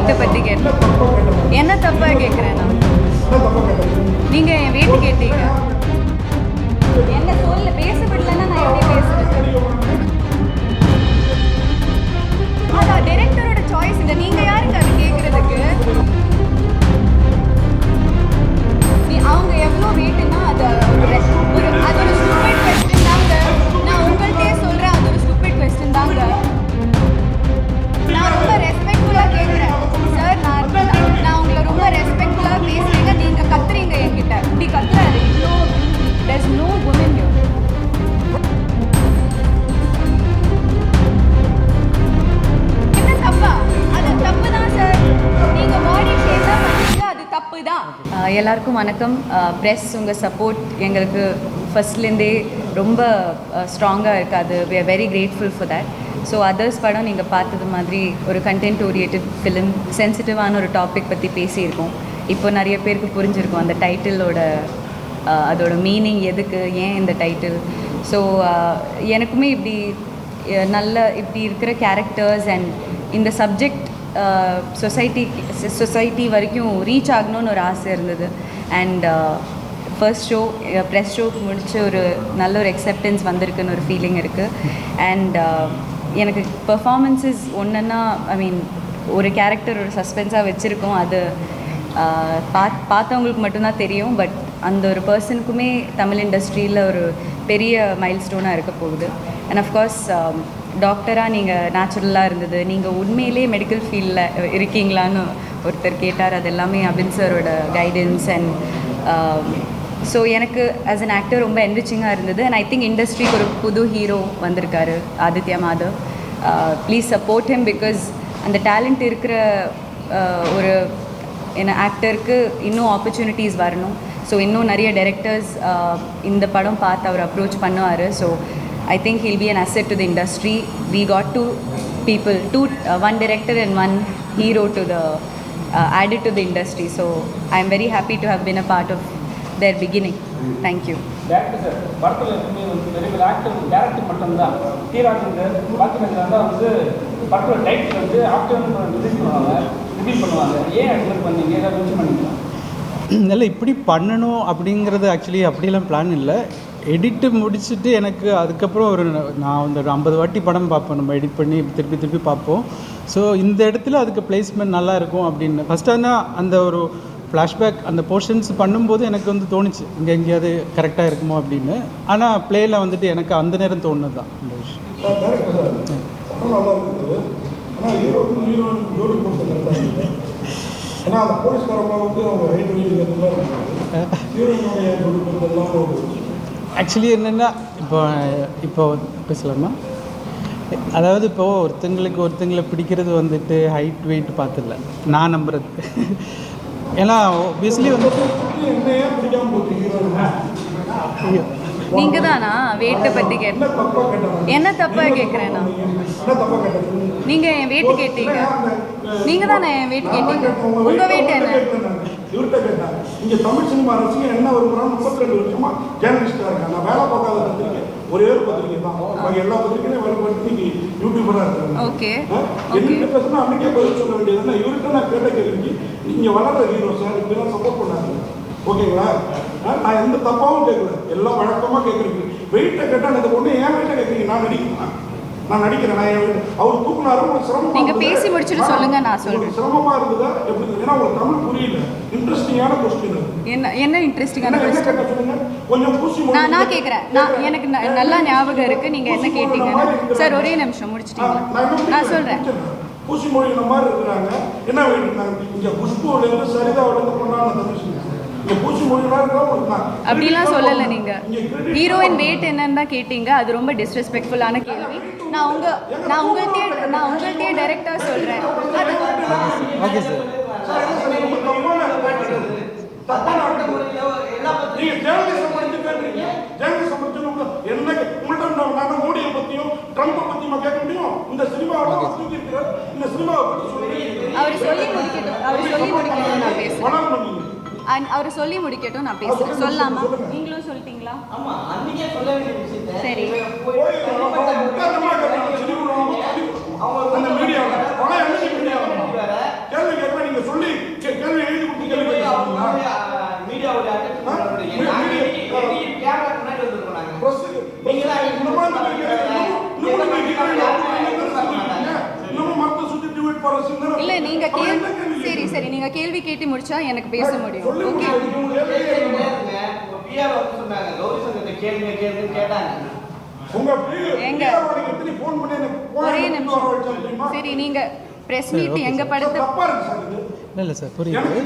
வெயிட்டை பற்றி கேட்டேன். என்ன தப்பாக கேட்குறேன் நான்? நீங்கள் என் வெயிட் கேட்டீங்க. என்ன சொல்ல பேச விடலன்னா நான் எப்படி பேசுறது? அதான் டைரக்டரோட சாய்ஸ் இல்லை. நீங்கள் யாருங்க அது கேட்குறதுக்கு? அவங்க எவ்வளோ வெயிட்னா அது ஒரு ஸ்டூபிட் கொஸ்டின் தாங்க. நான் உங்கள்கிட்டயே சொல்கிறேன், அது ஒரு ஸ்டூபிட் கொஸ்டின் தாங்க. நான் ரொம்ப ரெஸ்பெக்ட்ஃபுல்லாக கேட்குறேன் சார். நான் உங்களை ரொம்ப ரெஸ்பெக்ட்ஃபுல்லாக பேசுகிறீங்க, நீங்கள் கத்துறீங்க என்கிட்ட. இப்படி கத்துறாரு. there's no women here. என்ன தப்பா? அது தப்பு தான் சார். நீங்கள் பாடி ஷேப் தான் பண்ணீங்க, அது தப்பு தான். எல்லாருக்கும் வணக்கம். ப்ரெஸ் உங்கள் சப்போர்ட் எங்களுக்கு ஃபர்ஸ்ட்லேருந்தே ரொம்ப ஸ்ட்ராங்காக இருக்காது. we are very grateful for that. So others படம் நீங்கள் பார்த்தது மாதிரி ஒரு கண்டென்ட் ஓரியன்டட் ஃபிலிம், சென்சிட்டிவான ஒரு டாபிக் பற்றி பேசியிருக்கோம். இப்போ நிறைய பேருக்கு புரிஞ்சிருக்கும் அந்த டைட்டிலோட அதோட மீனிங், எதுக்கு, ஏன் இந்த டைட்டில். ஸோ எனக்குமே இப்படி இருக்கிற கேரக்டர்ஸ் அண்ட் இந்த சப்ஜெக்ட் சொசைட்டி வரைக்கும் ரீச் ஆகணும்னு ஒரு ஆசை இருந்தது. And first show press show முடிச்சு ஒரு நல்ல ஒரு அக்செப்டன்ஸ் வந்திருக்குன்னு ஒரு ஃபீலிங் இருக்குது. அண்ட் எனக்கு பெர்ஃபார்மன்ஸஸ் ஒன்றுன்னா ஒரு கேரக்டர் ஒரு சஸ்பென்ஸாக வச்சுருக்கோம். அது பார்த்தவங்களுக்கு மட்டும்தான் தெரியும். பட் அந்த ஒரு பர்சனுக்குமே தமிழ் இண்டஸ்ட்ரியில் ஒரு பெரிய மைல் ஸ்டோனாக இருக்க போகுது. அண்ட் அஃப்கோர்ஸ் டாக்டராக நீங்கள் நேச்சுரலாக இருந்தது. நீங்கள் உண்மையிலே மெடிக்கல் ஃபீல்டில் இருக்கீங்களான்னு ஒருத்தர் கேட்டார். அது எல்லாமே அபின் சாரோட கைடன்ஸ். அண்ட் ஸோ எனக்கு ஆஸ் அன் ஆக்டர் ரொம்ப என்ரிச்சிங்காக இருந்தது. அண்ட் ஐ திங்க் இண்டஸ்ட்ரிக்கு ஒரு புது ஹீரோ வந்திருக்காரு, Aditya Madhav. Please support him. Because அந்த டேலண்ட் இருக்கிற ஒரு ஆக்டருக்கு இன்னும் ஆப்பர்ச்சுனிட்டிஸ் வரணும். ஸோ இன்னும் நிறைய டைரக்டர்ஸ் இந்த படம் பார்த்து அவர் அப்ரோச் பண்ணுவார். So I think he'll be an asset to the industry. We got two people, one director and one hero to the added to the industry. So I am very happy to have been a part of their beginning. Thank you. Director sir, படத்தில் எப்பவுமே பெரிய actor director மட்டும்தான். ஹீரோங்க பார்த்தீங்கன்னா படத்தோட title actor reveal பண்ணுவாங்க. ஏன் அது பண்ணீங்க? ஏதாவது மென்ஷன் பண்ணிக்கலாம். இல்லை, இப்படி பண்ணணும் அப்படிங்கிறது ஆக்சுவலி அப்படிலாம் பிளான் இல்லை. எடிட்டு முடிச்சுட்டு எனக்கு அதுக்கப்புறம் நான் ஒரு 50 வாட்டி படம் பார்ப்போம். நம்ம எடிட் பண்ணி திருப்பி பார்ப்போம். ஸோ இந்த இடத்துல அதுக்கு பிளேஸ்மெண்ட் நல்லா இருக்கும் அப்படின்னு ஃபஸ்ட்டாக அந்த ஒரு ஃப்ளாஷ்பேக் அந்த போர்ஷன்ஸ் பண்ணும்போது எனக்கு தோணுச்சு இங்கே எங்கேயாவது கரெக்டாக இருக்குமோ அப்படின்னு. ஆனால் ப்ளேயில் எனக்கு அந்த நேரம் தோணுது தான் இந்த விஷயம். ஆக்சுவலி என்னென்னா இப்போ பேசலாமா? அதாவது இப்போது ஒருத்தங்களை பிடிக்கிறது ஹைட் வெயிட் பார்த்துடல நான் நம்புறது. ஏன்னா ஆப்வியஸ்லி நீங்கள் தானா வெயிட்டை பற்றி கேட்டேன். என்ன தப்பாக கேட்குறேன் நான்? நீங்கள் என் வெயிட் கேட்டீங்க. நீங்கள் தானே என் வெயிட் கேட்டீங்க. உங்கள் வெயிட் என்ன? இவர்கிட்ட கேட்டேன், இங்கே தமிழ் சினிமா ரசிகன் என்ன விரும்புகிறான்னு 32 வருஷமா ஜேர்னலிஸ்டாக இருக்கேன். நான் வேலை பார்க்காத பத்திரிக்கை ஒரே ஒரு பத்திரிக்கை தான். பாக்கி எல்லா பத்திரிக்கையும் வேலை பார்த்து இன்னைக்கு யூடியூபராக இருக்காங்க. ஓகே, என்ன பேசுனா அன்றைக்கே பதில் சொல்ல வேண்டியதுன்னா இவர்கிட்ட நான் கேட்ட கேள்விக்கு நீங்கள் வளர்ற ஹீரோ சார் இப்படிலாம் சப்போர்ட் பண்ணாங்க. ஓகேங்களா? நான் எந்த தப்பாகவும் கேட்கல, எல்லாம் வழக்கமாக கேட்குறீங்க. வெயிட்டை கேட்டால் அந்த பொண்ணு ஏன் வெயிட்டை கேட்குறீங்க? நான் நடிக்கிறேன். அவர் தூக்குனாரு, உங்களுக்கு சிரமம். நீங்கள் பேசி முடிச்சுட்டு சொல்லுங்க, நான் சொல்றேன். சிரமமாக இருந்ததா எப்படி? ஏன்னா உங்களுக்கு தமிழ் புரியல. இன்ட்ரெஸ்டிங்கான கொஸ்டின். என்ன இன்ட்ரெஸ்டிங்கான கொஸ்டின்? கொஞ்சம் பூசி நான் கேட்குறேன். எனக்கு நல்லா ஞாபகம் இருக்கு நீங்க என்ன கேட்டீங்கன்னு. சார் ஒரே நிமிஷம் முடிச்சிட்டீங்களா? நான் சொல்றேன். பூசி மொழிகிற மாதிரி இருக்கிறாங்க. என்ன வேண்டியிருந்தாங்க? இங்கே குஷ்புலேருந்து சரிதாவிலேருந்து கொண்டாட தமிழ் அப்படிலாம் சொல்லலை. நீங்கள் ஹீரோயின் வெயிட் என்னன்னு தான் கேட்டீங்க. அது ரொம்ப டிஸ்ரெஸ்பெக்ட்ஃபுல்லான கேள்வி. நான் உங்கள்கிட்டயே டைரெக்டாக சொல்கிறேன். Okay sir. மோடியை பற்றியும் ட்ரம்பை பற்றியுமா கேட்க முடியும்? இந்த சினிமாவோட இந்த சினிமாவை பற்றி அவர் சொல்லி முடிக்கட்டும் நான் பேசுகிறேன். அவர் சொல்லி முடிக்கட்டும் நான் பேசுகிறேன். சொல்லாமா? நீங்களும் சொல்லிட்டீங்களா? சரி. அந்த மீடியா போற சின்ன இல்ல நீங்க சரி நீங்க கேள்வி கேட்டு முடிச்சா எனக்கு பேச முடியும். ஓகே ஒரே நிமிஷம். சரி நீங்க பிரஸ் மீட் எங்க படத்தை இல்லை சார் புரியுது.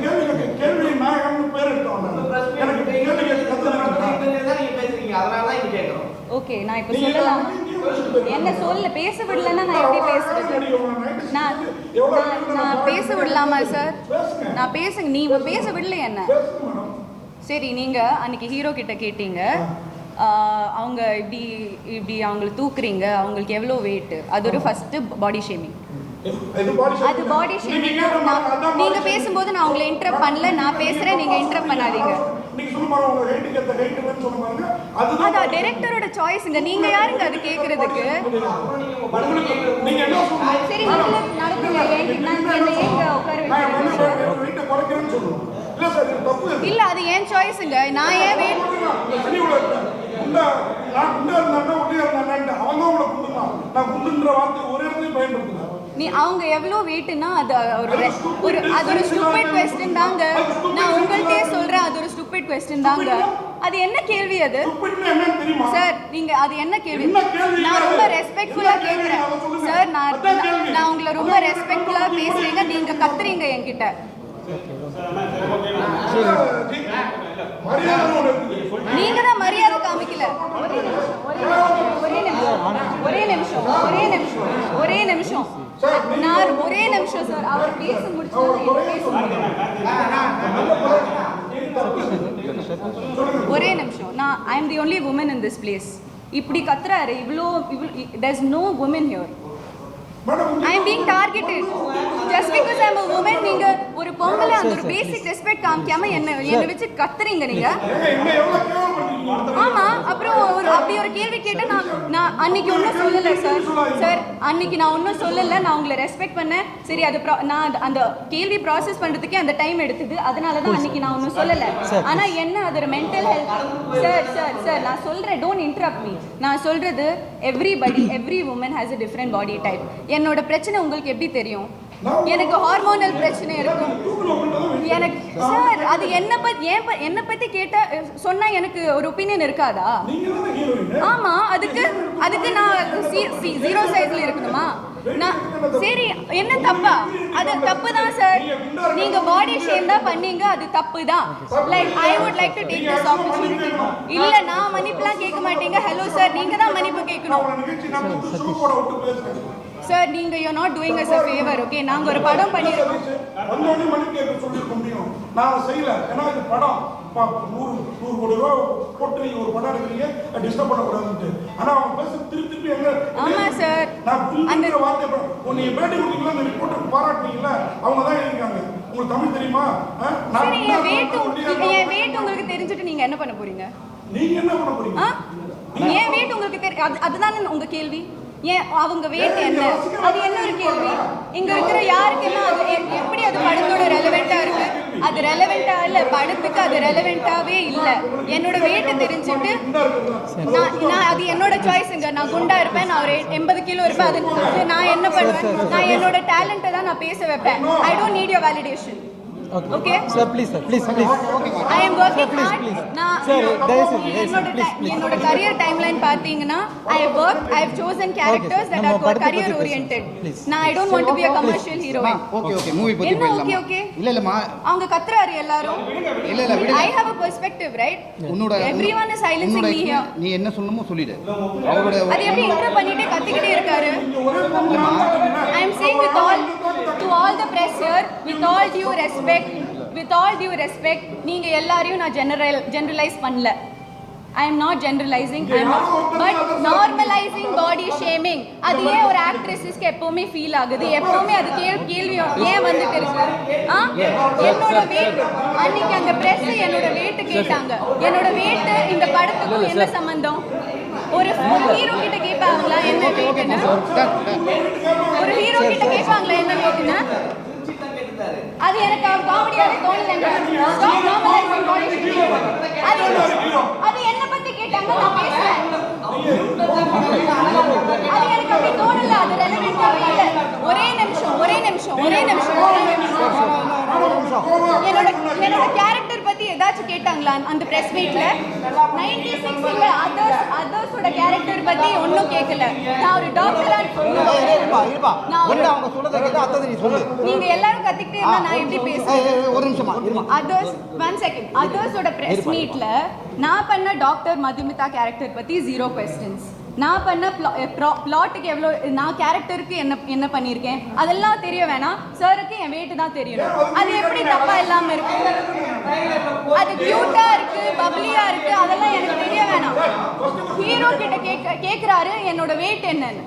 கேள்வி நாயகன் பேர் ஓகே நான் இப்போ சொல்லலாம். என்ன சொல்ல பேச விடலன்னா நான் எப்படி பேசுறது? நான் பேச விடலாமா சார்? நான் பேசுங்க, நீ பேச விடல என்ன? சரி நீங்க அன்னைக்கு ஹீரோ கிட்ட கேட்டீங்க அவங்க இப்படி இப்படி அவங்களை தூக்குறீங்க, அவங்களுக்கு எவ்வளோ வெயிட், அது ஒரு ஃபர்ஸ்ட் பாடி ஷேமிங். அது பாடி ஷேமிங். நீங்க பேசும்போது நான் உங்களை இன்டரப்ட் பண்ணல, நான் பேசுறேன், நீங்க இன்டரப்ட் பண்ணாதீங்க. அதான் டைரக்டரோட சாய்ஸ்ங்க, நீங்க யாருங்க அது கேக்குறதுக்கு? சரி நீங்க நடத்துங்க, என்ன ஏங்க உட்கார வைக்கிறீங்க? இல்ல அது ஏன் சாய்ஸ்ங்க, நான் ஏன் வெயிட் நீ அவங்க எவ்வளோ வெயிட்னா அது ஒரு ஸ்டூபிட் क्वेश्चन தாங்க. நான் உங்கள்கிட்டயே சொல்றேன், அது ஒரு ஸ்டூபிட் क्वेश्चन தாங்க. அது என்ன கேள்வி அது சார்? நீங்க அது என்ன கேள்வி? நான் ரொம்ப ரெஸ்பெக்ட்ஃபுல்லா கேக்குறேன் சார். நான் உங்களை ரொம்ப ரெஸ்பெக்ட்ஃபுல்லா பேசுறீங்க, நீங்க கத்துறீங்க என்கிட்ட. நீங்க தான் மரியாதை காமிக்கல. ஒரே நிமிஷம் நான் ஒரே நிமிஷம் சார். அவர் பேச முடிச்சா ஒரே நிமிஷம். நான் I am the only woman in this place. இப்படி கத்துறாரு இவ்வளோ, there is no woman here. I am being targeted just because I am a woman. நீங்க ஒரு பொம்பளை அந்த ஒரு பேசிக் ரெஸ்பெக்ட் காமிக்காம என்ன வச்சு கத்துறீங்க நீங்க. ஆமா அப்புறம் அப்படி ஒரு கேள்வி கேட்டா நான் அன்னைக்கு ஒன்றும் சொல்லலை சார். அன்னைக்கு நான் ஒன்றும் சொல்லலை, நான் உங்களை ரெஸ்பெக்ட் பண்ணேன். சரி அது நான் அந்த கேள்வி ப்ராசஸ் பண்றதுக்கே அந்த டைம் எடுத்தது, அதனால தான் அன்னைக்கு நான் ஒன்றும் சொல்லலை. ஆனா என்ன அது ஒரு மென்டல் ஹெல்த் சார் நான் சொல்றேன், டோன்ட் இன்டரப்ட் மீ. நான் சொல்றது every woman has a different body type. என்னோட பிரச்சனை உங்களுக்கு எப்படி தெரியும்? எனக்கு ஹார்மோனல் பிரச்சனை இருக்கும் எனக்கு சார். அது என்ன பத்தி கேட்டா சொன்னா எனக்கு ஒரு ஒப்பீனியன் இருக்காதா? ஆமா அதுக்கு நான் 0 சைஸ்ல இருக்கணுமா? சரி என்ன தப்பா? அது தப்பு தான் சார். நீங்க பாடி ஷேம் தான் பண்ணீங்க, அது தப்பு தான். Like I would like to take this opportunity. இல்ல நான் மன்னிப்புலாம் கேட்க மாட்டீங்க. ஹலோ சார், நீங்க தான் மன்னிப்பு கேட்கணும் சார். நீங்க you are not doing us a favor. Okay நாங்க ஒரு படம் பண்ணிருக்கோம். வந்தோடனே மன்னிப்பு கேட்க சொல்லிருக்க முடியும். நான் செய்யல, ஏன்னா இது படம் 100 கோடி ரூபா போட்டு நீங்க ஒரு படம் எடுக்கிறீங்க, டிஸ்டர்ப் பண்ணக்கூடாதுன்ட்டு. ஆனா அவங்க பேச திருப்பி எங்க? ஆமா சார், நான் அந்த வார்த்தை நீங்க பேட்டி கொடுத்தீங்களா, அந்த ரிப்போர்ட்டர் பாராட்டுனீங்களா, அவங்க தான் எழுதிருக்காங்க. உங்களுக்கு தமிழ் தெரியுமா? சரி என் வெயிட் உங்களுக்கு தெரிஞ்சிட்டு நீங்க என்ன பண்ண போறீங்க? நீங்க என்ன பண்ண போறீங்க? என் வெயிட் உங்களுக்கு அதுதானே உங்க கேள்வி. ஏன் அவங்க வெயிட் என்ன, அது என்ன ஒரு கேள்வி? இங்க இருக்கிற யாருக்குன்னா அது எப்படி அது படத்தோட ரெலவெண்டா இருக்கு? அது ரெலவெண்டா இல்ல, படத்துக்கு அது ரெலவெண்டாவே இல்ல. என்னோட வெயிட் தெரிஞ்சுட்டு நான் அது என்னோட சாய்ஸுங்க. நான் குண்டா இருப்பேன், நான் ஒரு 80 கிலோ இருப்பேன், அது நான் என்ன பண்ணுவேன்? நான் என்னோட டேலண்ட்டை தான் நான் பேச வைப்பேன். I don't need your validation. Okay sir, please I am working hard. என்னோட career timeline பாத்தீங்கன்னா I have chosen characters that are career oriented. நான் I don't want to be a commercial heroine. Okay movie பத்தி பேசலாம். Okay இல்லமா அவங்க கத்துறாரு எல்லாரும். இல்ல விடு. I have a perspective, right? Everyone is silencing me here. நீ என்ன சொல்லணுமோ சொல்லிடு. அவரோட அது எப்படி இன்டர் பண்ணிட்டே கத்திக்கிட்டே இருக்காரு. I am saying to all the press here, with all due respect, நீங்க எல்லாரையும் நான் generalize பண்ணல. I am not generalizing, but normalizing body shaming. அது ஏன் ஒரு ஆக்ட்ரஸஸ்க்கு எப்பவுமே ஃபீல் ஆகுது? எப்பவுமே அது கேள்வி ஏன் வந்துட்டு இருக்கு? என்னோட வெயிட் அன்னைக்கு அந்த பிரஸ் என்னோட வெயிட் கேட்டாங்க. என்னோட வெயிட் இந்த படத்துக்கும் என்ன சம்பந்தம்? ஒரு ஹீரோ கிட்ட கேட்பாங்களா என்ன வெயிட்னு? ஒரு ஹீரோ கிட்ட கேட்பாங்களா என்ன வெயிட்னு? அது எனக்கு காமெடியாவே தோணலங்க. அது என்ன பத்தி கேட்டாங்க, நான் பேசுறேன். அது எனக்கு அப்படி தோணல, அது ரெலவெண்டாவே இல்ல. ஒரே நிமிஷம் ஒரே நிமிஷம் என்னோட கேரக்டர் பத்தி ஏதாச்சும் கேட்டாங்களா அந்த பிரஸ் மீட்ல? 96ல அதர்ஸோட கேரக்டர் பத்தி ஒன்றும் கேட்கல. நான் ஒரு டாக்டரா நீங்க எல்லாரும் கத்திக்கிட்டே இருந்தா நான் எப்படி பேசுறேன்? ஒரு நிமிஷமா அதர்ஸ் 1 செகண்ட். அதர்ஸோட பிரஸ் மீட்ல நான் பண்ண டாக்டர் மதுமிதா கேரக்டர் பத்தி 0 questions. நான் பண்ண பிளாட்டுக்கு எவ்வளோ, நான் கேரக்டருக்கு என்ன பண்ணியிருக்கேன் அதெல்லாம் தெரிய வேணாம். சாருக்கு என் வெயிட் தான் தெரியணும். அது எப்படி தப்பா இல்லாமல் இருக்கு? அது கியூட்டா இருக்கு, பப்ளியா இருக்கு, அதெல்லாம் எனக்கு தெரிய வேணாம். ஹீரோ கிட்ட கேட்குறாரு என்னோட வெயிட் என்னன்னு.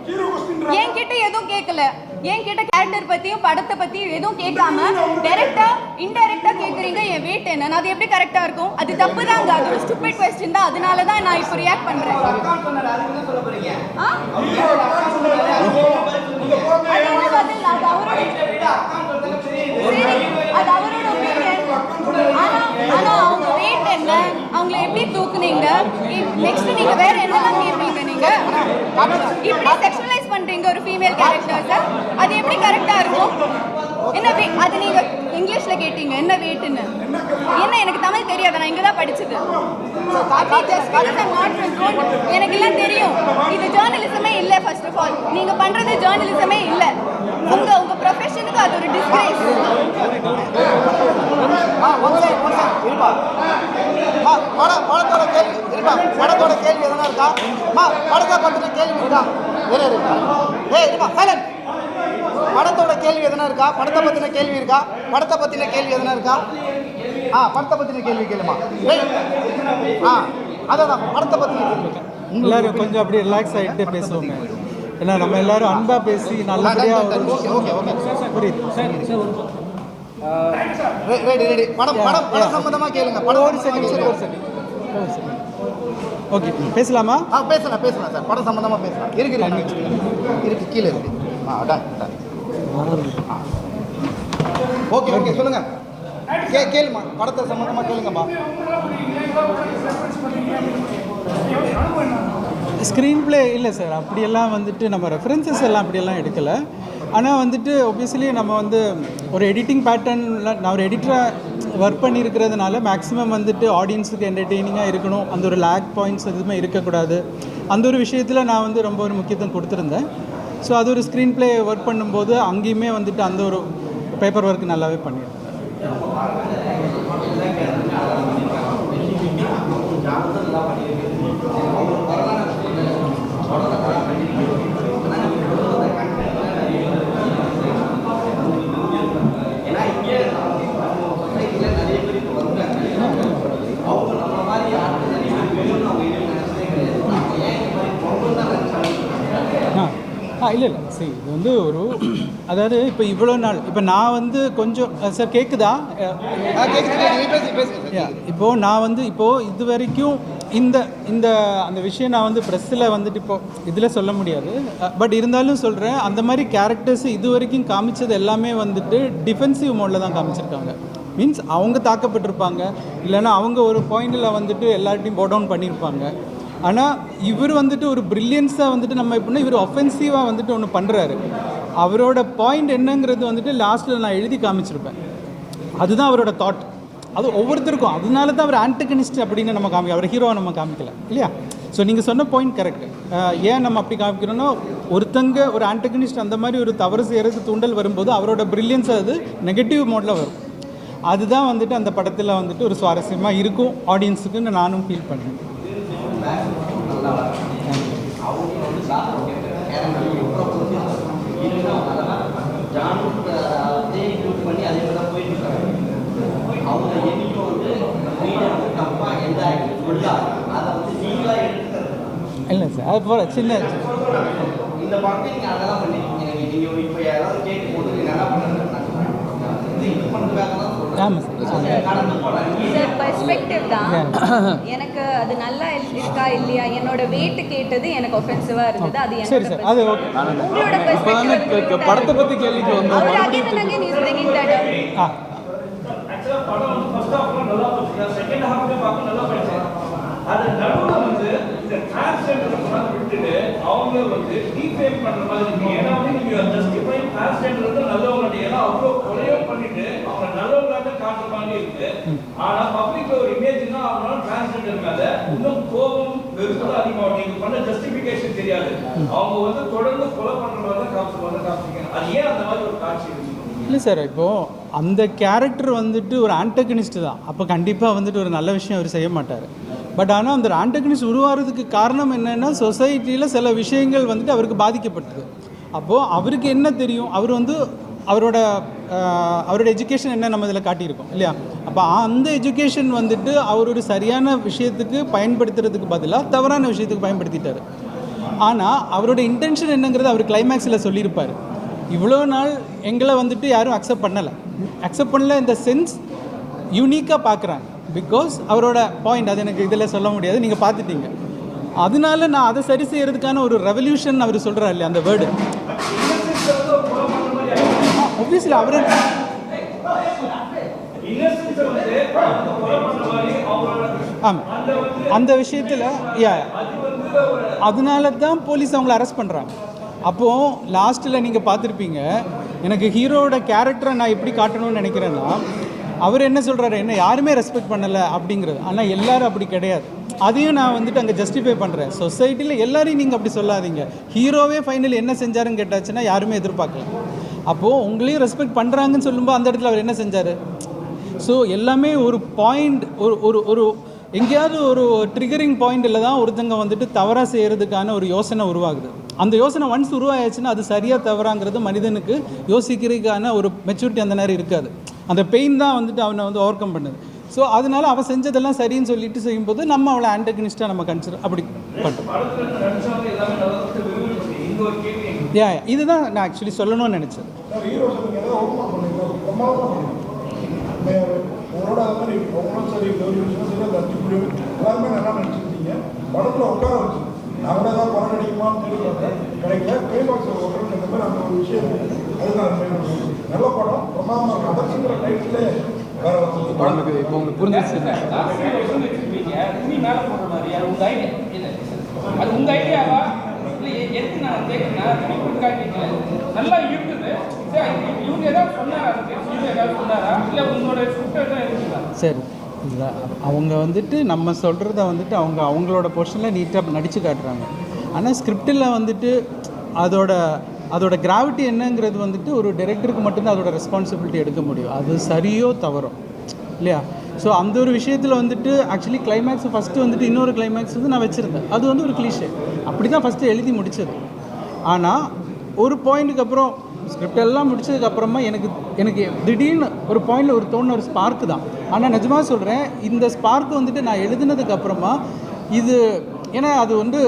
என்கிட்ட எதுவும் கேட்கல. என்கிட்ட கேரக்டர் பத்தியும் படத்தை பத்தியும் எதுவும் கேட்காம டைரக்டா இன்டைரக்டா கேட்குறீங்க என் வெயிட் என்னன்னு. அது எப்படி கரெக்டா இருக்கும்? அது தப்பு தாங்க. அது ஒரு ஸ்டூபிட் கொஸ்டின் தான். அதனால தான் நான் இப்போ ரியாக்ட் பண்றேன். அது அவரோட ஒப்பீனியன். ஆனா அவங்க வெயிட் என்ன, அவங்கள எப்படி தூக்குனீங்க, நெக்ஸ்ட் நீங்க வேற என்னெல்லாம் கேட்பீங்க? நீங்க இப்படி செக்ஷுவலைஸ் பண்றீங்க ஒரு ஃபீமேல் கேரக்டர்ஸை. அது எப்படி கரெக்டா இருக்கும்? என்ன அது நீங்க இங்கிலீஷ்ல கேட்டீங்க என்ன வெயிட்னு. என்ன எனக்கு தமிழ் தெரியாது, நான் இங்க தான் படிச்சது. எனக்கு எல்லாம் தெரியும். இது ஜேர்னலிசமே இல்ல. ஃபர்ஸ்ட் ஆஃப் ஆல் நீங்க பண்றது ஜேர்னலிசமே இல்ல. உங்க ப்ரொஃபஷனுக்கு அது ஒரு டிஸ்கிரேஸ். படத்தோட கேள்வி எதனா இருக்கா? படத்தை பத்தின கேள்வி இருக்கா? படத்தோட கேள்வி எதனா இருக்கா? படத்தை பத்தின கேள்வி இருக்கா? படத்தை பத்தின கேள்வி எதனா இருக்கா? படத்தை பத்தின கேள்வி கேளுமா. அதான் படத்தை பத்தின கேள்வி. எல்லாரும் கொஞ்சம் அப்படியே ரிலாக்ஸ் ஆகிட்டு பேசுவோங்க. ஏன்னா நம்ம எல்லாரும் அன்பா பேசி நல்லபடியாக புரியுது. ரெடி. படம் சம்பந்தமா கேளுங்க. படம் ஒரு செகண்ட். ஓகே பேசலாமா? பேசலாம் சார். படம் சம்பந்தமா பேசலாம். இருக்கு கீழே இருக்கு. டன். ஓகே சொல்லுங்க. கேளுமா. படத்தை சம்பந்தமா கேளுங்கம்மா. ஸ்க்ரீன் பிளே இல்லை சார், அப்படியெல்லாம் வந்துட்டு நம்ம ரெஃபரன்சஸ் எல்லாம் அப்படியெல்லாம் எடுக்கலை. ஆனால் வந்துட்டு ஒப்வியஸ்லி நம்ம வந்து ஒரு எடிட்டிங் பேட்டர்னில் நான் ஒரு எடிட்டராக ஒர்க் பண்ணியிருக்கிறதுனால மேக்ஸிமம் வந்துட்டு ஆடியன்ஸுக்கு என்டர்டெய்னிங்காக இருக்கணும், அந்த ஒரு லேக் பாயிண்ட்ஸ் எதுவுமே இருக்கக்கூடாது. அந்த ஒரு விஷயத்தில் நான் வந்து ரொம்ப ஒரு முக்கியத்துவம் கொடுத்துருந்தேன். ஸோ அது ஒரு ஸ்க்ரீன் பிளே ஒர்க் பண்ணும்போது அங்கேயுமே வந்துட்டு அந்த ஒரு பேப்பர் ஒர்க் நல்லாவே பண்ணியிருந்தேன். இல்லை சரி, இது வந்து ஒரு அதாவது இப்போ இவ்வளோ நாள் இப்போ நான் வந்து கொஞ்சம் சார் கேட்குதா? இப்போது நான் வந்து இப்போது இது வரைக்கும் இந்த இந்த அந்த விஷயம் நான் வந்து ப்ரெஸ்ஸில் வந்துட்டு இப்போது இதில் சொல்ல முடியாது. பட் இருந்தாலும் சொல்கிறேன், அந்த மாதிரி கேரக்டர்ஸ் இது வரைக்கும் காமிச்சது எல்லாமே வந்துட்டு டிஃபென்சிவ் மோடில் தான் காமிச்சிருக்காங்க. மீன்ஸ் அவங்க தாக்கப்பட்டிருப்பாங்க, இல்லைன்னா அவங்க ஒரு பாயிண்டில் வந்துட்டு எல்லார்ட்டையும் போ டவுன் பண்ணியிருப்பாங்க. ஆனால் இவர் வந்துட்டு ஒரு ப்ரில்லியன்ஸாக வந்துட்டு நம்ம எப்படின்னா இவர் ஒஃபென்சிவாக வந்துட்டு ஒன்று பண்ணுறாரு. அவரோட பாயிண்ட் என்னங்கிறது வந்துட்டு லாஸ்ட்டில் நான் எழுதி காமிச்சிருப்பேன். அதுதான் அவரோட தாட். அது ஒவ்வொருத்தருக்கும். அதனால தான் அவர் ஆன்டகனிஸ்ட் அப்படின்னு நம்ம அவர் ஹீரோவை நம்ம காமிக்கல இல்லையா? ஸோ நீங்கள் சொன்ன பாயிண்ட் கரெக்டு. ஏன் நம்ம அப்படி காமிக்கிறோன்னா, ஒருத்தங்க ஒரு ஆன்டகனிஸ்ட் அந்த மாதிரி ஒரு தவறு செய்கிறது தூண்டல் வரும்போது அவரோட ப்ரில்லியன்ஸ் அது நெகட்டிவ் மோடில் வரும். அதுதான் வந்துட்டு அந்த படத்தில் வந்துட்டு ஒரு சுவாரஸ்யமாக இருக்கும் ஆடியன்ஸுக்குன்னு நானும் ஃபீல் பண்ணேன். இல்லை சார், அது போல சின்ன இந்த படத்தை நீங்கள் அதெல்லாம் பண்ணிருக்கீங்க. நீங்கள் இப்போ யாராவது கேட்கும் போது நீங்கள் என்ன பண்ணுறது இது பண்ணுறதுக்காக தான் பெர்ஸ்பெக்டிவ் தான். எனக்கு அது நல்லா இருக்கா இல்லையா, என்னோட வெயிட் கேட்டது எனக்கு ஒஃபென்சிவா இருந்தது. அது சரி சார், அது ஓகே. உங்களோட பெர்ஸ்பெக்டிவ் படத்தை பத்தி கேள்விக்கு வந்து அவர் again is bringing that up. Actually படம் வந்து ஃபர்ஸ்ட் ஹாஃப்ல நல்லா போச்சு, செகண்ட் ஹாஃப்ல பார்க்க நல்லா போச்சு. அது நடுவுல வந்து இந்த டிரான்ஸ்ஜெண்டர் விட்டுட்டு அவங்க வந்து டீஃபேம் பண்ற மாதிரி இருக்கு. ஏன்னா வந்து நீங்க ஜஸ்டிஃபை டிரான்ஸ்ஜெண்டர் வந்து நல்லவங்க, ஏன்னா இருக்கு. ஆனா பப்ளிக்ல ஒரு இமேஜ்னா அவங்களால டிரான்ஸ்ஜெண்டர் மேல இன்னும் கோபம் வெறுப்பு தான் அதிகமாகும். நீங்க பண்ண ஜஸ்டிபிகேஷன் தெரியாது. அவங்க வந்து தொடர்ந்து கொலை பண்ற மாதிரி தான் காமிச்சிருக்காங்க. அது ஏன் அந்த மாதிரி ஒரு காட்சி இருக்கு? இல்லை சார், இப்போது அந்த கேரக்டர் வந்துட்டு ஒரு ஆன்டகனிஸ்ட் தான். அப்போ கண்டிப்பாக வந்துட்டு ஒரு நல்ல விஷயம் அவர் செய்ய மாட்டார். பட் ஆனால் அந்த ஆன்டகனிஸ்ட் உருவாகிறதுக்கு காரணம் என்னென்னா, சொசைட்டியில் சில விஷயங்கள் வந்துட்டு அவருக்கு பாதிக்கப்பட்டது. அப்போது அவருக்கு என்ன தெரியும், அவர் வந்து அவரோட எஜுகேஷன் என்ன நம்ம இதில் காட்டியிருக்கோம் இல்லையா. அப்போ அந்த எஜுகேஷன் வந்துட்டு அவர் ஒரு சரியான விஷயத்துக்கு பயன்படுத்துறதுக்கு பதிலாக தவறான விஷயத்துக்கு பயன்படுத்திட்டார். ஆனால் அவரோட இன்டென்ஷன் என்னங்கிறது அவர் கிளைமேக்ஸில் சொல்லியிருப்பார். இவ்வளோ நாள் எங்களை வந்துட்டு யாரும் அக்செப்ட் பண்ணல இந்த சென்ஸ் யூனிக்காக பார்க்குறாங்க. பிகாஸ் அவரோட பாயிண்ட் அது எனக்கு இதில் சொல்ல முடியாது, நீங்கள் பார்த்துட்டீங்க. அதனால நான் அதை சரி செய்கிறதுக்கான ஒரு ரெவல்யூஷன் அவர் சொல்கிறார் இல்லையா, அந்த வேர்டு. ஒப்வியஸ்லி அவர் ஆமாம் அந்த விஷயத்தில் அதனால தான் போலீஸ் அவங்கள அரெஸ்ட் பண்ணுறாங்க. அப்போது லாஸ்ட்டில் நீங்கள் பார்த்துருப்பீங்க, எனக்கு ஹீரோவோட கேரக்டரை நான் எப்படி காட்டணும்னு நினைக்கிறேன்னா, அவர் என்ன சொல்கிறாரு, என்ன யாருமே ரெஸ்பெக்ட் பண்ணலை அப்படிங்கிறது. ஆனால் எல்லோரும் அப்படி கிடையாது. அதையும் நான் வந்துட்டு அங்கே ஜஸ்டிஃபை பண்ணுறேன். சொசைட்டியில் எல்லாரையும் நீங்கள் அப்படி சொல்லாதீங்க. ஹீரோவே ஃபைனல் என்ன செஞ்சாருன்னு கேட்டாச்சுன்னா யாருமே எதிர்பார்க்கல. அப்போது உங்களையும் ரெஸ்பெக்ட் பண்ணுறாங்கன்னு சொல்லும்போது அந்த இடத்துல அவர் என்ன செஞ்சார்? ஸோ எல்லாமே ஒரு பாயிண்ட், ஒரு எங்கேயாவது ஒரு ட்ரிகரிங் பாயிண்டில் தான் ஒருத்தங்க வந்துட்டு தவறாக செய்கிறதுக்கான ஒரு யோசனை உருவாகுது. அந்த யோசனை ஒன்ஸ் உருவாயாச்சுன்னா அது சரியாக தவறாங்கிறது மனிதனுக்கு யோசிக்கிறதுக்கான ஒரு மெச்சூரிட்டி அந்த நேரம் இருக்காது. அந்த பெயின் தான் வந்துட்டு அவனை வந்து ஓவர் கம் பண்ணுது. ஸோ அதனால அவள் செஞ்சதெல்லாம் சரின்னு சொல்லிட்டு செய்யும்போது நம்ம அவளை ஆன்டகனிஸ்டாக நம்ம கன்சிடர் அப்படி பண்ணுறோம். இதுதான் நான் ஆக்சுவலி சொல்லணும்னு நினச்சேன். உங்களோட அது மாதிரி உங்களும் சரி எல்லாருமே நல்லா நினச்சிருந்தீங்க. படத்தில் உட்கார வச்சு நான் கூட தான் படம் நடிக்குமான்னு தெரியும் கிடைக்கல. பேபாக்ஸ் ஓட்டுறது இந்த மாதிரி அந்த ஒரு விஷயம் அதுதான் நல்ல படம் பிரமாதமாக இருக்கும். அதற்குங்கிற டைட்டிலே வேற படத்துக்கு இப்போ உங்களுக்கு புரிஞ்சிச்சு. அது உங்க ஐடியாவா இல்லை எதுக்கு நான் கேட்குறேன்னா நல்லா இருக்குது. இவங்க ஏதாவது சொன்னாரா இல்லை உங்களோட சரி, இல்லை அவங்க வந்துட்டு நம்ம சொல்கிறத வந்துட்டு அவங்களோட போர்ஷனில் நீட்டாக நடித்து காட்டுறாங்க. ஆனால் ஸ்கிரிப்டில் வந்துட்டு அதோட கிராவிட்டி என்னங்கிறது வந்துட்டு ஒரு டைரக்டருக்கு மட்டும்தான் அதோட ரெஸ்பான்சிபிலிட்டி எடுக்க முடியும். அது சரியோ தவறோ இல்லையா. ஸோ அந்த ஒரு விஷயத்தில் வந்துட்டு ஆக்சுவலி கிளைமேக்ஸ் ஃபஸ்ட்டு வந்துட்டு இன்னொரு கிளைமேக்ஸ் வந்து நான் வச்சுருந்தேன். அது வந்து ஒரு கிளீஷே அப்படி தான் ஃபஸ்ட்டு எழுதி முடித்தது. ஆனால் ஒரு பாயிண்ட்டுக்கு அப்புறம் ஸ்கிரிப்ட் எல்லாம் முடிச்சதுக்கப்புறமா எனக்கு திடீர்னு ஒரு பாயிண்டில் ஒரு தோணுன ஒரு ஸ்பார்க்கு தான். ஆனால் நிஜமாக சொல்கிறேன், இந்த ஸ்பார்க்கு வந்துட்டு நான் எழுதுனதுக்கப்புறமா இது ஏன்னா அது வந்து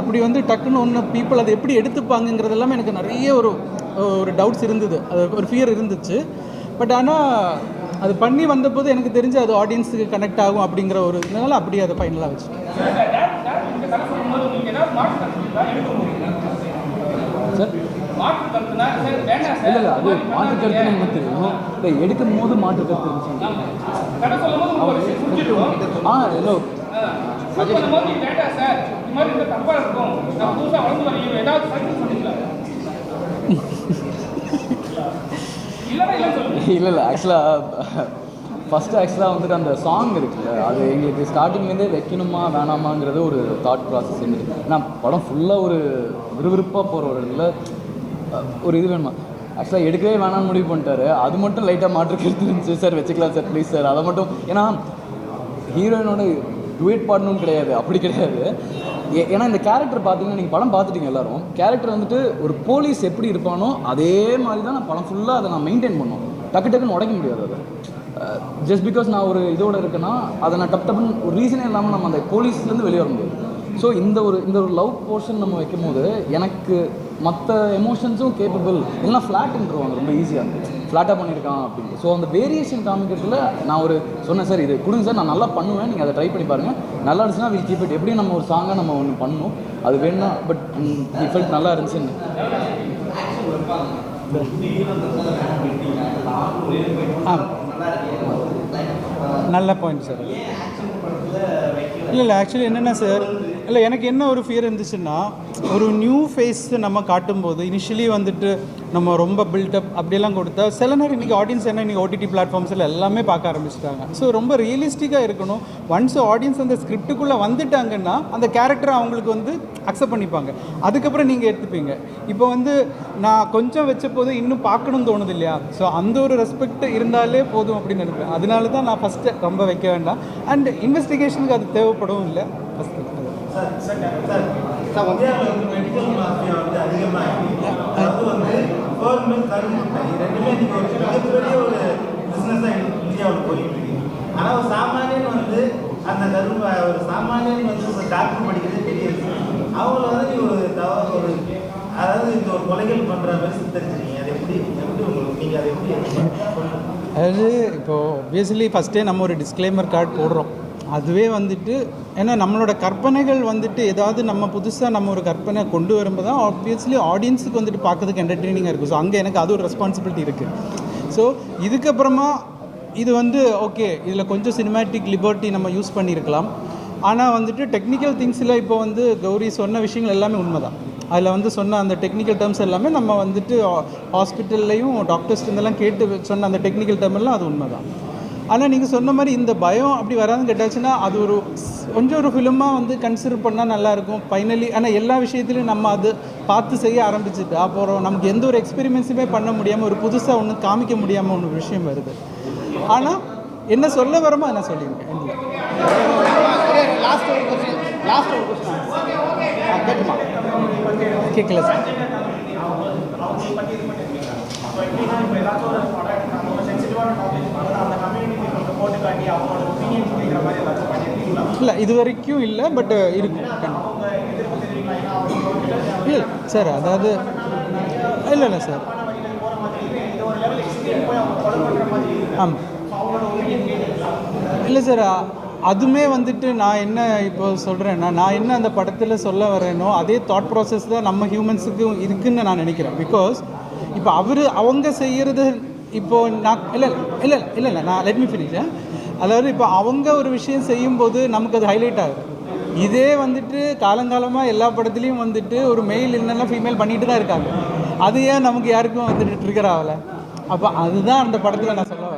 அப்படி வந்து டக்குன்னு ஒன்று பீப்புள் அதை எப்படி எடுத்துப்பாங்கங்கிறது எல்லாமே எனக்கு நிறைய ஒரு டவுட்ஸ் இருந்தது, அது ஒரு ஃபியர் இருந்துச்சு. பட் ஆனால் அது பண்ணி வந்தபோது எனக்கு தெரிஞ்சு அது ஆடியன்ஸுக்கு கனெக்ட் ஆகும் அப்படிங்கிற ஒரு இதனால அப்படியே அதை ஃபைனலாக வச்சு சார் இல்லை அது மாற்று கருத்து எனக்கு தெரியும். இல்லை எடுக்கும் போது மாற்று கருத்து ஹலோ இல்லை ஆக்சுவலாக வந்துட்டு அந்த சாங் இருக்குல்ல, அது எங்களுக்கு ஸ்டார்டிங்லேருந்தே வைக்கணுமா வேணாமாங்கிறது ஒரு தாட் ப்ராசஸ் இருந்தது. ஏன்னா படம் ஃபுல்லாக ஒரு விறுவிறுப்பாக போகிற ஒரு இதில் ஒரு இது வேணுமா. ஆக்சுவலாக எடுக்கவே வேணாம்னு முடிவு பண்ணிட்டாரு. அது மட்டும் லைட்டாக மாற்று கருத்து இருந்துச்சு. சார் வச்சுக்கலாம் சார் ப்ளீஸ் சார். அதை மட்டும் ஏன்னா ஹீரோயினோட டுவேட் பாடணும்னு கிடையாது, அப்படி கிடையாது. ஏன்னா இந்த கேரக்டர் பார்த்தீங்கன்னா நீங்கள் படம் பார்த்துட்டீங்க எல்லோரும். கேரக்டர் வந்துட்டு ஒரு போலீஸ் எப்படி இருப்பானோ அதே மாதிரி தான் நான் படம் ஃபுல்லாக அதை நான் மெயின்டைன் பண்ணோம். டக்குன்னு உடைக்க முடியாது. அதை ஜஸ்ட் பிகாஸ் நான் ஒரு இதோடு இருக்கேன்னா அதை நான் டப்புன்னு ஒரு ரீசனே இல்லாமல் நம்ம அந்த போலீஸ்லேருந்து வெளியே வர முடியாது. ஸோ இந்த ஒரு லவ் போர்ஷன் நம்ம வைக்கும் போது எனக்கு மற்ற எமோஷன்ஸும் கேப்பபிள் இல்லைனா ஃப்ளாட்டுன்றுவாங்க ரொம்ப ஈஸியாக ஃப்ளாட்டாக பண்ணியிருக்கான் அப்படின்ட்டு. ஸோ அந்த வேரியேஷன் காமிக்கிறதுல நான் ஒரு சொன்னேன், சார் இது கொடுங்க சார், நான் நல்லா பண்ணுவேன், நீங்கள் அதை ட்ரை பண்ணி பாருங்கள், நல்லா இருந்துச்சுன்னா வில் கீப் இட். எப்படியும் நம்ம ஒரு சாங்காக நம்ம ஒன்று பண்ணணும், அது வேணும்னா. பட் ஃபெல்ட் நல்லா இருந்துச்சுன்னு நல்ல பாயிண்ட் சார். இல்லை ஆக்சுவலி என்னென்னா சார், இல்லை எனக்கு என்ன ஒரு ஃபியர் இருந்துச்சுன்னா ஒரு நியூ ஃபேஸ் நம்ம காட்டும்போது இனிஷியலி வந்துட்டு நம்ம ரொம்ப பில்டப் அப்படியெல்லாம் கொடுத்தா சில நேரம் இன்றைக்கி ஆடியன்ஸ் என்ன இன்றைக்கி ஓடிடி பிளாட்ஃபார்ம்ஸில் எல்லாமே பார்க்க ஆரம்பிச்சிட்டாங்க. ஸோ ரொம்ப ரியலிஸ்டிக்காக இருக்கணும். ஒன்ஸ் ஆடியன்ஸ் அந்த ஸ்கிரிப்டுக்குள்ளே வந்துட்டாங்கன்னா அந்த கேரக்டரை அவங்களுக்கு வந்து அக்செப்ட் பண்ணிப்பாங்க, அதுக்கப்புறம் நீங்கள் எடுத்துப்பீங்க. இப்போ வந்து நான் கொஞ்சம் வச்ச போது இன்னும் பார்க்கணும்னு தோணுது இல்லையா? ஸோ அந்த ஒரு ரெஸ்பெக்ட் இருந்தாலே போதும் அப்படின்னு நினைப்பேன். அதனால தான் நான் ஃபஸ்ட்டு ரொம்ப வைக்க வேண்டாம். அண்ட் இன்வெஸ்டிகேஷனுக்கு அது தேவைப்படும் இல்லை ஃபஸ்ட்டு. இந்தியாவில் வந்து மெடிக்கல் மாஃபியா வந்து அதிகமாக அது வந்து கவர்மெண்ட் கருமுட்டை ரெண்டுமே நீங்கள் ஒரு மிகப்பெரிய ஒரு பிஸ்னஸாக இந்தியாவில் போயிட்டு இருக்கு. ஆனால் ஒரு சாமானியன் வந்து அந்த ஒரு சாமானியன் வந்து ஒரு டாக்டர் படிக்கிறதே பெரிய விஷயம். அவங்கள வந்து நீங்கள் ஒரு அதாவது இந்த ஒரு கொலைகள் பண்ணுற மாதிரி சித்தரிச்சிருக்கீங்க. அது எப்படி உங்களுக்கு நீங்கள் அதை எப்படி அதாவது இப்போது ஆப்வியஸ்லி ஃபஸ்ட்டே நம்ம ஒரு டிஸ்க்ளைமர் கார்டு போடுறோம். அதுவே வந்துட்டு ஏன்னா நம்மளோட கற்பனைகள் வந்துட்டு ஏதாவது நம்ம புதுசாக நம்ம ஒரு கற்பனை கொண்டு வரும்போது தான் ஆப்வியஸ்லி ஆடியன்ஸுக்கு வந்துட்டு பார்க்கறதுக்கு என்டர்டெய்னிங்காக இருக்கும். ஸோ அங்கே எனக்கு அது ஒரு ரெஸ்பான்சிபிலிட்டி இருக்குது. ஸோ இதுக்கப்புறமா இது வந்து ஓகே இதில் கொஞ்சம் சினிமேட்டிக் லிபர்ட்டி நம்ம யூஸ் பண்ணியிருக்கலாம். ஆனால் வந்துட்டு டெக்னிக்கல் திங்ஸில் இப்போ வந்து கௌரி சொன்ன விஷயங்கள் எல்லாமே உண்மை தான். அதில் வந்து சொன்ன அந்த டெக்னிக்கல் டேர்ம்ஸ் எல்லாமே நம்ம வந்துட்டு ஹாஸ்பிட்டல்லையும் டாக்டர்ஸ்லேருந்தெல்லாம் கேட்டு சொன்ன அந்த டெக்னிக்கல் டேர்ம் எல்லாம் அது உண்மை தான். ஆனால் நீங்கள் சொன்ன மாதிரி இந்த பயம் அப்படி வராதுன்னு கேட்டாச்சுன்னா அது ஒரு கொஞ்சம் ஒரு ஃபிலிமாக வந்து கன்சிடர் பண்ணால் நல்லாயிருக்கும் ஃபைனலி. ஆனால் எல்லா விஷயத்துலையும் நம்ம அது பார்த்து செய்ய ஆரம்பிச்சுட்டு அப்புறம் நமக்கு எந்த ஒரு எக்ஸ்பெரிமெண்ட்ஸுமே பண்ண முடியாமல் ஒரு புதுசாக ஒன்று காமிக்க முடியாமல் ஒன்று விஷயம் வருது. ஆனால் என்ன சொல்ல வரமோ நான் சொல்லியிருக்கேன். லாஸ்ட் ஒரு கொஸ்டின் கேட்குமா? கேட்கல சார். இல்லை இது வரைக்கும் இல்லை, பட் இருக்கும் இல்லை சார். அதாவது இல்லை சார். ஆமாம் இல்லை சார். அதுவுமே வந்துட்டு நான் என்ன இப்போ சொல்கிறேன்னா நான் என்ன அந்த படத்தில் சொல்ல வரேனோ அதே தாட் ப்ராசஸ் தான் நம்ம ஹியூமன்ஸுக்கு இருக்குதுன்னு நான் நினைக்கிறேன். பிகாஸ் இப்போ அவங்க செய்கிறது இப்போது நான் இல்லை நான் லெட் மீ ஃபினிஷ். அதாவது இப்போ அவங்க ஒரு விஷயம் செய்யும்போது நமக்கு அது ஹைலைட் ஆகுது. இதே வந்துட்டு காலங்காலமாக எல்லா படத்துலேயும் வந்துட்டு ஒரு மெயில் இல்லைன்னா ஃபீமேல் பண்ணிட்டு தான் இருக்காங்க. அது ஏன் நமக்கு யாருக்கும் வந்துட்டு ட்ரிகர் ஆகலை? அப்போ அதுதான் அந்த படத்தில் நான் சொல்ல வரேன்.